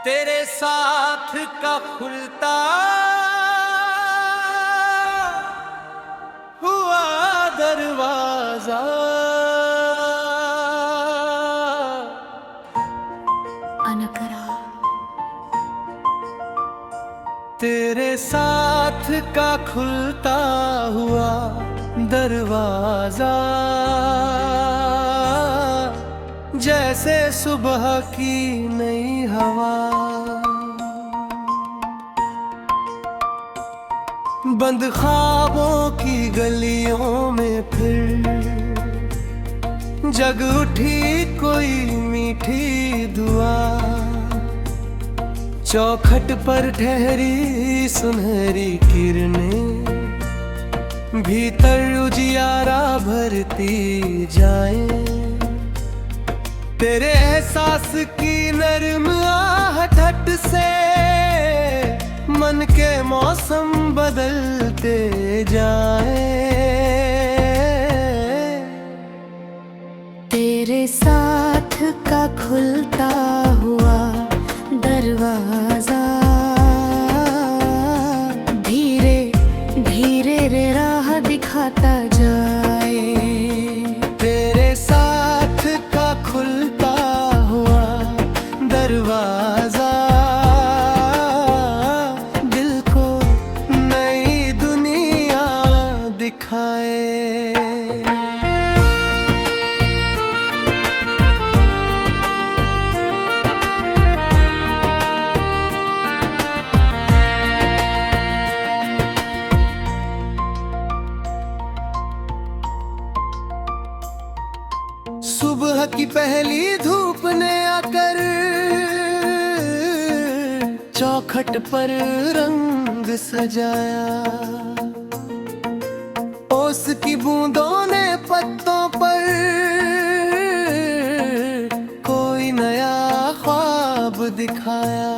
तेरे साथ का खुलता हुआ दरवाजा, अनकरा। तेरे साथ का खुलता हुआ दरवाजा, जैसे सुबह की नई हवा। बंद ख्वाबों की गलियों में फिर जग उठी कोई मीठी दुआ। चौखट पर ठहरी सुनहरी किरणें, भीतर उजियारा भरती जाए। तेरे एहसास की नरम आहट से मन के मौसम बदलते जाए। तेरे साथ का खुलता हुआ दरवाजा, धीरे धीरे रे राह दिखाता जाए। तेरे साथ का खुलता हुआ दरवाजा, दिल को नई दुनिया दिखाए। सुबह की पहली धूप ने आकर चौखट पर रंग सजाया। ओस की बूंदों ने पत्तों पर कोई नया ख्वाब दिखाया।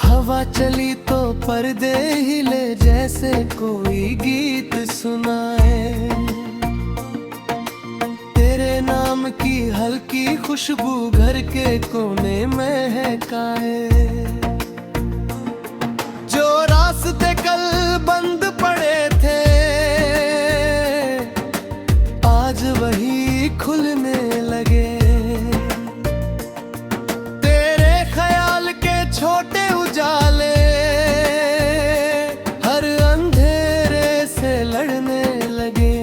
हवा चली तो पर्दे हिले जैसे कोई गीत सुनाए। तेरे नाम की हल्की खुशबू घर के कोने में महकाए। जो रास्ते कल बंद पड़े थे आज वही खुलने लगे। तेरे ख्याल के छोटे उजाले हर अंधेरे से लड़ने लगे।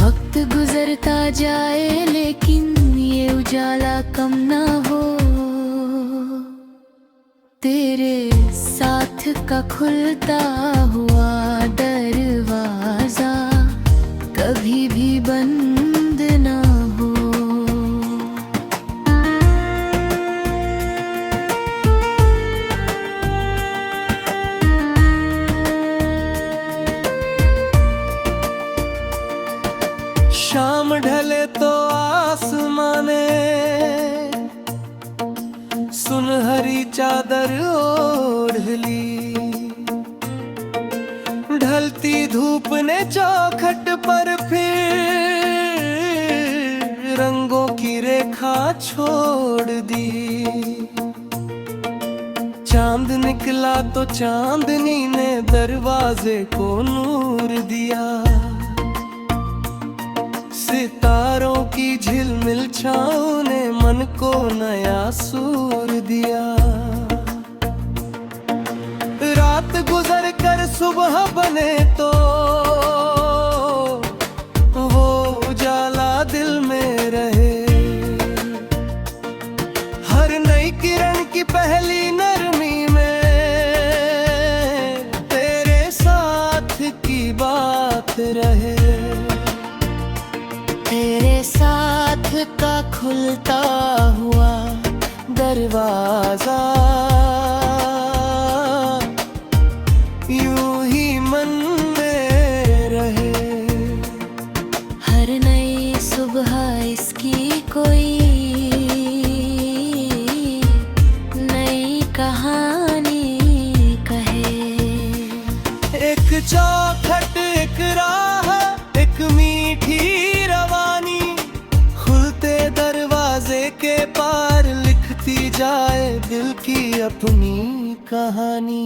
वक्त गुजरता जाए लेकिन ये उजाला कम ना हो। तेरे साथ का खुलता हुआ दरवाजा कभी भी बंद ना हो। शाम ढले तो आसमाने सुनहरी चादर ओढ़ ली। ढलती धूप ने चौखट पर फिर रंगों की रेखा छोड़ दी। चांद निकला तो चांदनी ने दरवाजे को नूर दिया। सितारों की झिलमिल छाँव ने मन को नया सूर दिया। रात गुजर कर सुबह बने तो वो उजाला दिल में रहे। हर नई किरण की पहली नरमी में तेरे साथ की बात रहे। तेरे साथ का खुलता हुआ दरवाजा यूं ही मन में रहे। हर नई सुबह इसकी कोई नई कहानी कहे। एक चौखट एक राह एक मीठी रवानी, खुलते दरवाजे कहानी।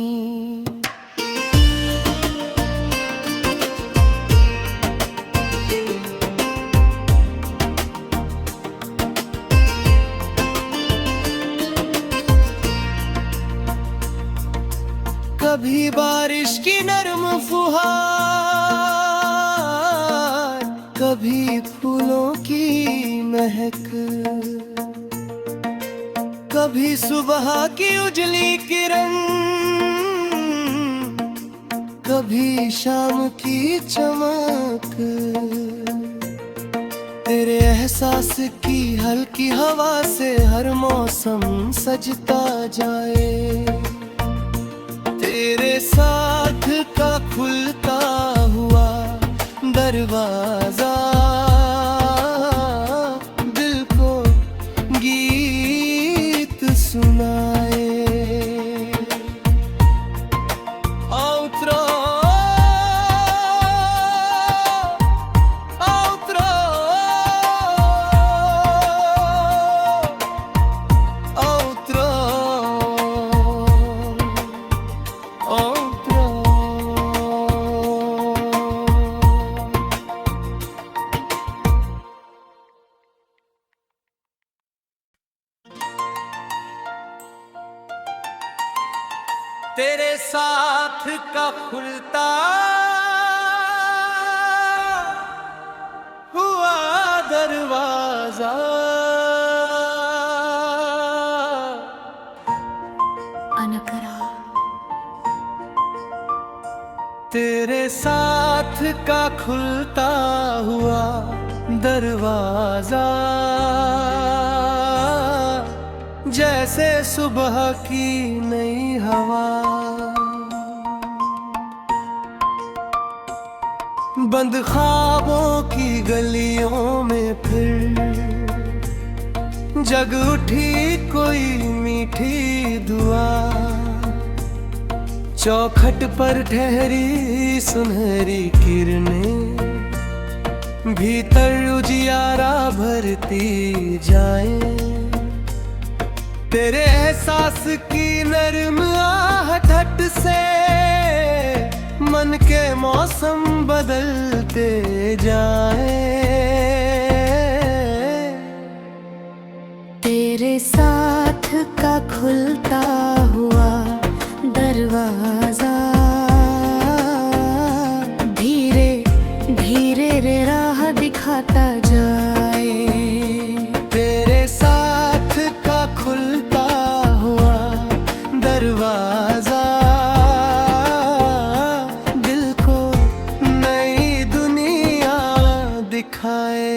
कभी बारिश की नरम फुहार, कभी फूलों की महक, कभी सुबह की उजली किरण, कभी शाम की चमक। तेरे एहसास की हल्की हवा से हर मौसम सजता जाए। तेरे साथ का खुलता हुआ दरवाजा दिल को गीत सुनाए। तेरे साथ का खुलता हुआ दरवाजा अनकरा। तेरे साथ का खुलता हुआ दरवाजा जैसे सुबह की नई हवा। बंद ख्वाबों की गलियों में फिर जग उठी कोई मीठी दुआ। चौखट पर ठहरी सुनहरी किरणें भीतर उजियारा भरती जाए। तेरे एहसास की नरम आहट से मन के मौसम बदलते जाए। तेरे साथ का खुलता हुआ दरवाजा धीरे धीरे रे राह दिखाता जाए। तेरे साथ का खुलता हुआ दरवाजा दिल को नई दुनिया दिखाए।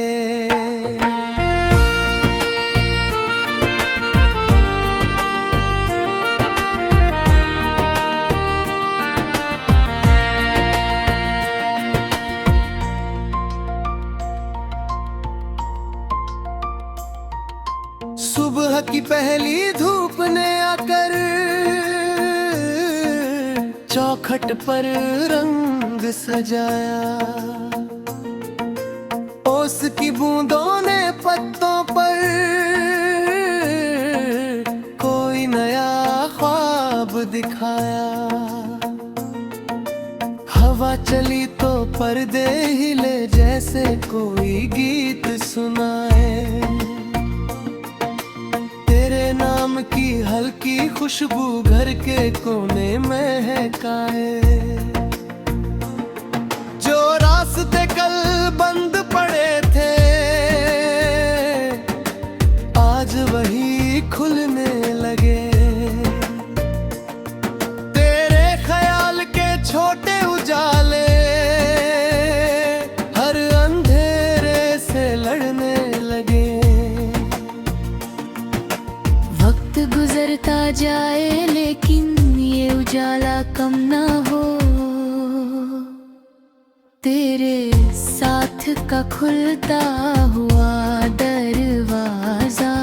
सुबह की पहली धूप ने आकर चौखट पर रंग सजाया। ओस की बूंदों ने पत्तों पर कोई नया ख्वाब दिखाया। हवा चली तो पर्दे हिले जैसे कोई गीत सुनाए। नाम की हल्की खुशबू घर के कोने महकाए। जो रास्ते कल बंद पड़े थे आज वही खुलने लगे। तेरे ख्याल के छोटे उजाले हर अंधेरे से लड़ने लगे। वक्त गुजरता जाए लेकिन ये उजाला कम ना हो। तेरे साथ का खुलता हुआ दरवाजा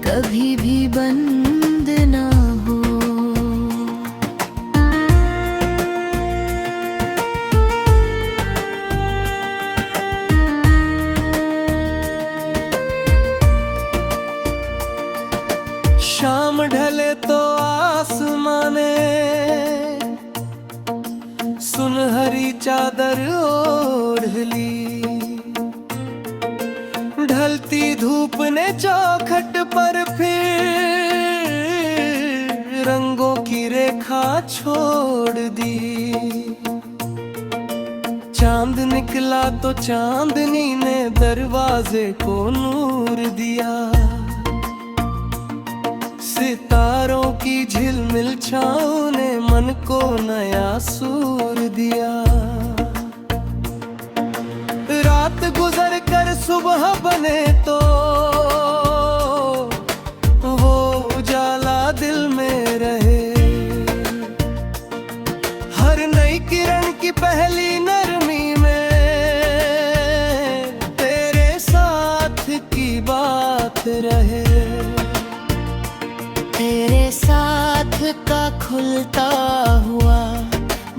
कभी भी बंद ना हो। शाम ढले तो आसमान चादर ओढ़ ली। ढलती धूप ने चौखट पर फिर रंगों की रेखा छोड़ दी। चांद निकला तो चांदनी ने दरवाजे को नूर दिया। सितारों की झिलमिल छाँव ने मन को नया सूर दिया। रात गुजर कर सुबह बने तो वो उजाला दिल में रहे। हर नई किरण की पहली नरमी में तेरे साथ की बात रहे। तेरे साथ का खुलता हुआ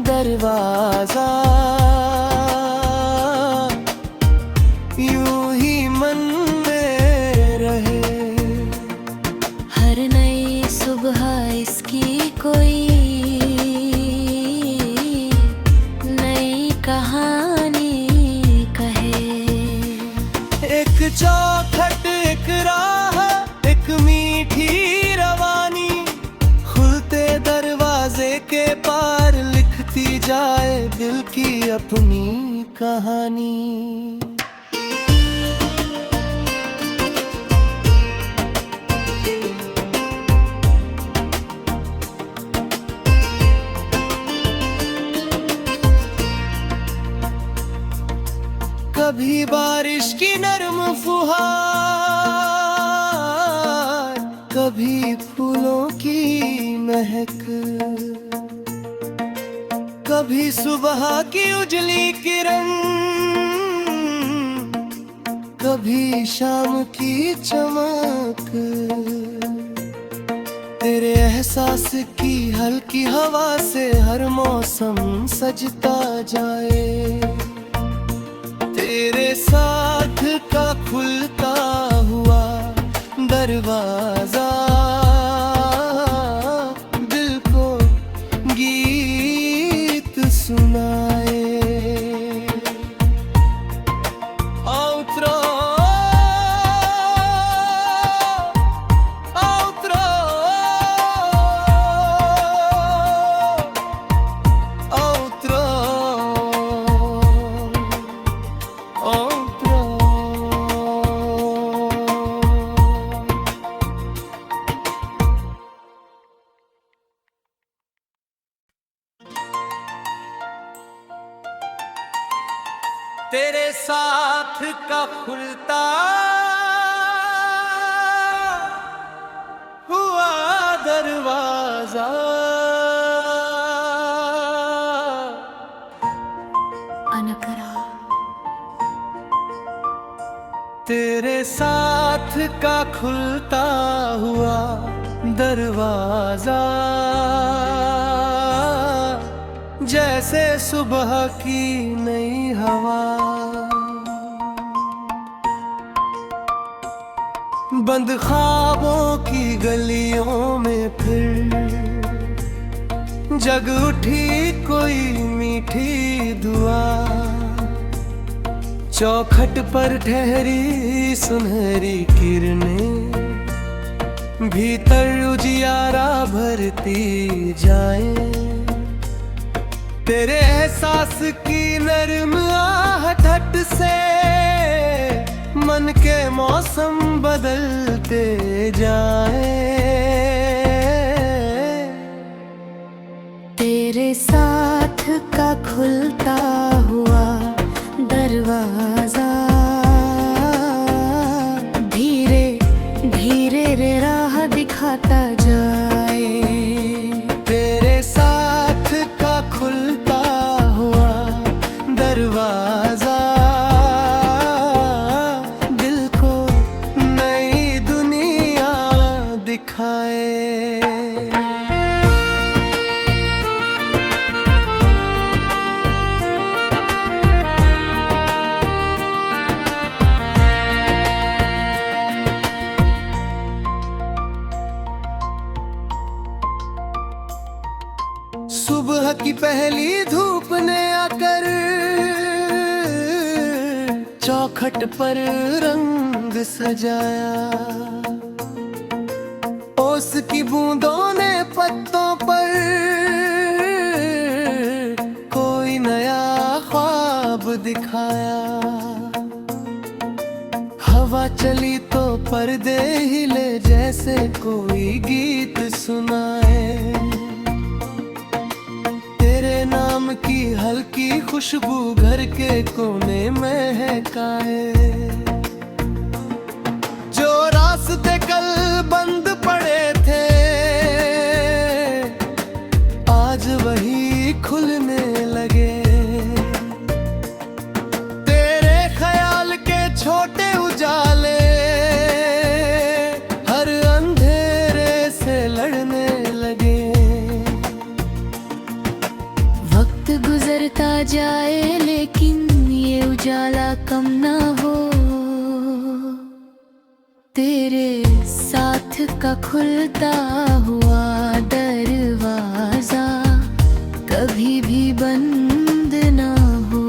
दरवाजा यूं ही मन में रहे। हर नई सुबह इसकी कोई नई कहानी कहे। एक चौखट, एक राह, एक मीठी रवानी, खुलते दरवाजे के पार लिखती जाए दिल की अपनी कहानी। कभी बारिश की नरम फुहार, कभी फूलों की महक, कभी सुबह की उजली किरण, कभी शाम की चमक। तेरे एहसास की हल्की हवा से हर मौसम सजता जाए। तेरे साथ का खुलता हुआ दरवाजा दिल को गीत सुनाए। तेरे साथ का खुलता हुआ दरवाजा अनकरा। तेरे साथ का खुलता हुआ दरवाजा जैसे सुबह की नई हवा। बंद ख्वाबों की गलियों में फिर जग उठी कोई मीठी दुआ। चौखट पर ठहरी सुनहरी किरणें भीतर उजियारा भरती जाए। तेरे एहसास की नरम आहट से मन के मौसम बदलते जाए। तेरे साथ का खुलता हुआ दरवाजा धीरे धीरे रे राह दिखाता जाए। तेरे साथ का खुलता हुआ दरवाजा दिल को नई दुनिया दिखाए। चौखट पर रंग सजाया, ओस की बूंदों ने पत्तों पर कोई नया ख्वाब दिखाया। हवा चली तो पर्दे हिले जैसे कोई गीत सुनाए, तेरे नाम की हल्की खुशबू घर के कोने महकाए। जो रास्ते कल बंद पड़े थे आज वही खुलने लगे, तेरे ख्याल के छोटे उजाले हर अंधेरे से लड़ने लगे। वक्त गुजरता जाए लेकिन ये उजाला कम ना हो, तेरे साथ का खुलता हुआ दरवाजा कभी भी बंद ना हो।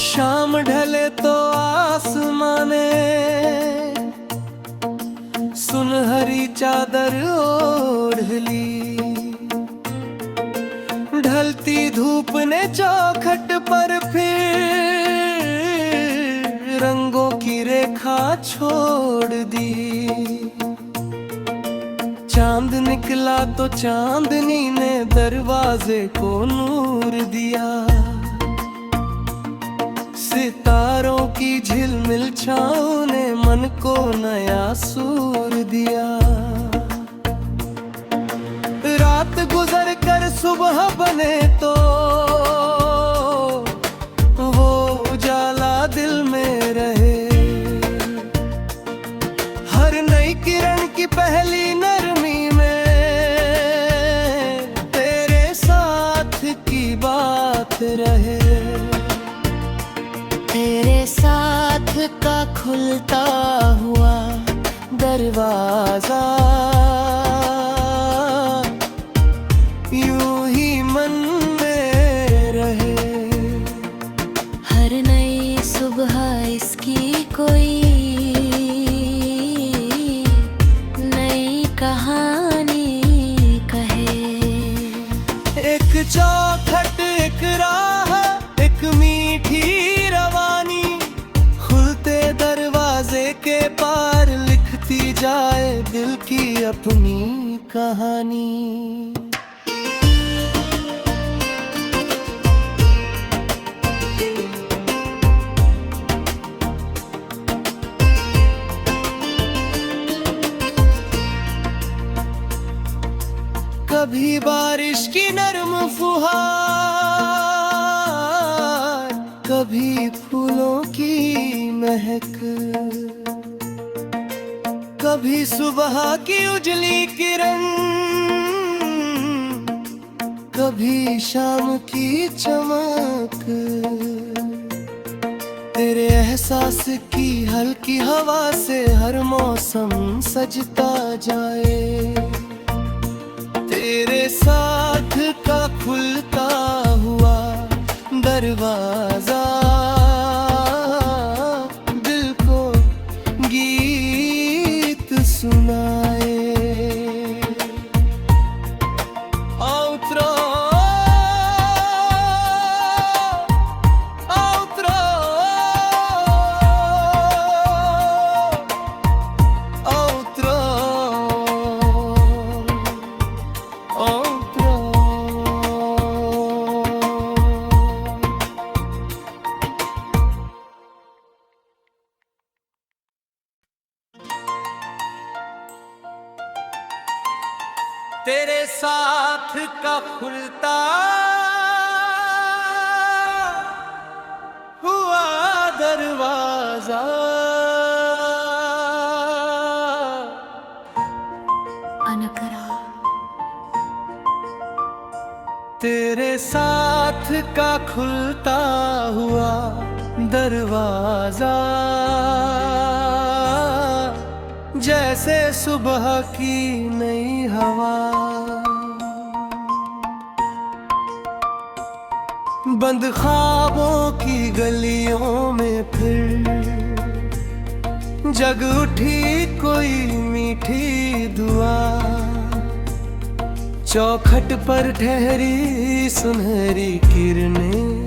शाम ढले तो आसमाने सुनहरी चादर ओढ़ ली, ढलती धूप ने चौखट पर फिर रंगों की रेखा छोड़ दी। चांद निकला तो चांदनी ने दरवाजे को नूर दिया, सितारों की झिलमिल छाँव ने मन को नया सूर दिया। रात गुजर कर सुबह बने तो वो उजाला दिल में रहे, हर नई किरण की पहली नरमी में तेरे साथ की बात रहे। तेरे साथ का खुलता हुआ दरवाजा यूं ही मन में रहे, हर नई सुबह इसकी कोई नई कहानी कहे। एक चौखट एक राह एक मीठी रवानी, खुलते दरवाजे के पार लिखती जाए दिल की अपनी कहानी। कभी बारिश की नरम फुहार, कभी फूलों की महक, कभी सुबह की उजली किरण, कभी शाम की चमक। तेरे एहसास की हल्की हवा से हर मौसम सजता जाए, तेरे साथ का खुलता हुआ दरवाजा दिल को गीत सुनाए। Outro, outro, outro, outro. तेरे साथ का खुलता हुआ दरवाजा अनकरा तेरे साथ का खुलता हुआ दरवाजा जैसे सुबह की नई हवा। बंद ख्वाबों की गलियों में फिर जग उठी कोई मीठी दुआ। चौखट पर ठहरी सुनहरी किरणें,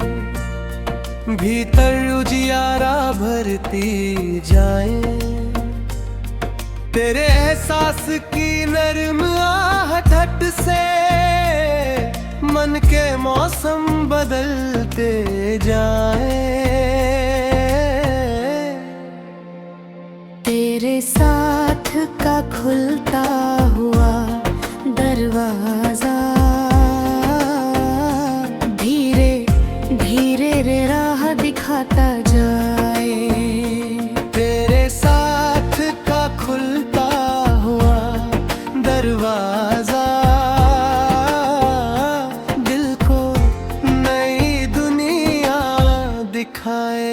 भीतर उजियारा भरती जाए। तेरे एहसास की नर्म आहट से मन के मौसम बदलते जाए। तेरे साथ का खुलता हुआ दरवाजा, धीरे धीरे रे राह दिखाता जाए। तेरे साथ का खुलता हुआ दरवाजा दिल को नई दुनिया दिखाए।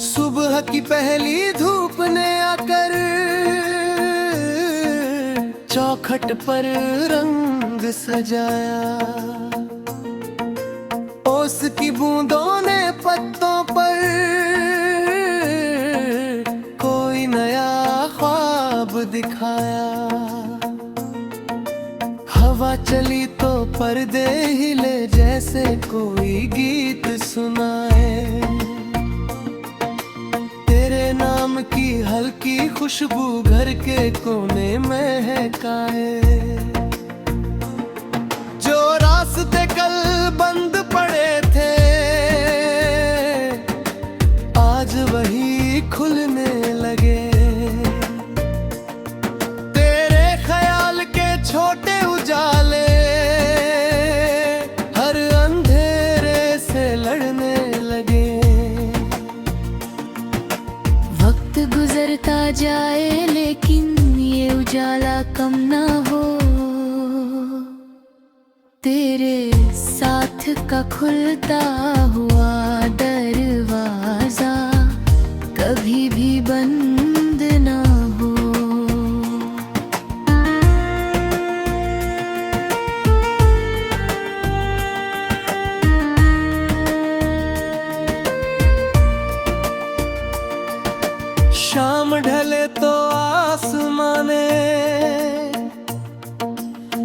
सुबह की पहली धूप ने आकर चौखट पर रंग सजाया। ओस की बूंदों ने पत्तों पर कोई नया ख्वाब दिखाया। हवा चली तो पर्दे हिले जैसे कोई गीत सुनाए। तेरे नाम की हल्की खुशबू घर के कोने महकाए। जो रास्ते कल बंद पड़े थे आज वही खुलने लगे। तेरे ख्याल के छोटे उजाले हर अंधेरे से लड़ने लगे। वक्त गुजरता जाए लेकिन ये उजाला कम ना हो। तेरे साथ का खुलता हुआ दरवाजा कभी भी बंद ना हो। शाम ढले तो आसमाने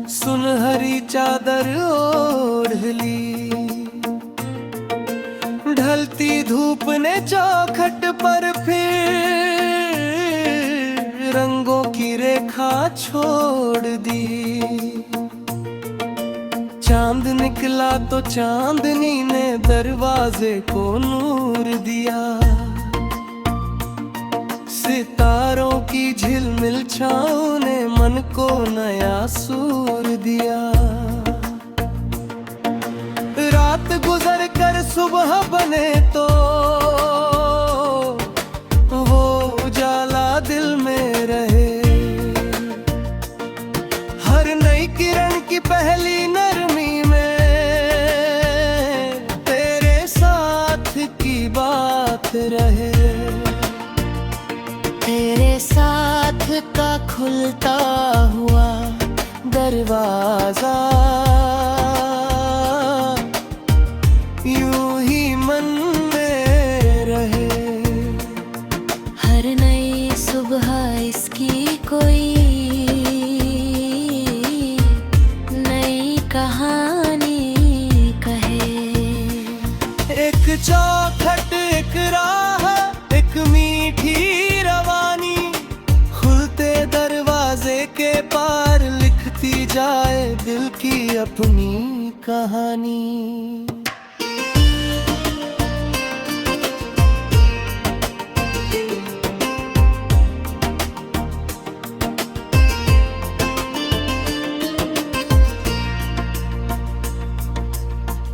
सुनहरी चादर ओढ़ ली। ढलती धूप ने चौखट पर फिर रंगों की रेखा छोड़ दी। चांद निकला तो चांदनी ने दरवाजे को नूर दिया। सितारों की झिलमिल छाँव ने मन को नया सूर दिया। रात गुजर कर सुबह बने तो वो उजाला दिल में रहे। हर नई किरण की पहली नरमी में तेरे साथ की बात रहे। तेरे साथ का खुलता हुआ दरवाजा यूं ही मन में रहे। हर नई सुबह इसकी कोई नई कहानी कहे। एक चौखट एक राह एक मीठी रवानी, खुलते दरवाजे के पार लिखती जाए दिल की अपनी कहानी।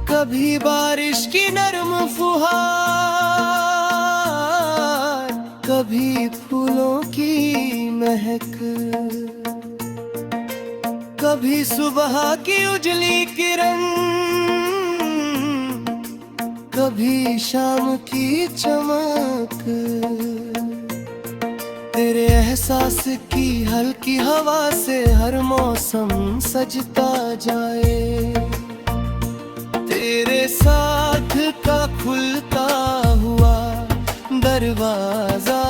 कभी बारिश की नरम फुहार, कभी फूलों की महक, कभी सुबह की उजली किरण, कभी शाम की चमक। तेरे एहसास की हल्की हवा से हर मौसम सजता जाए। तेरे साथ का खुलता हुआ दरवाजा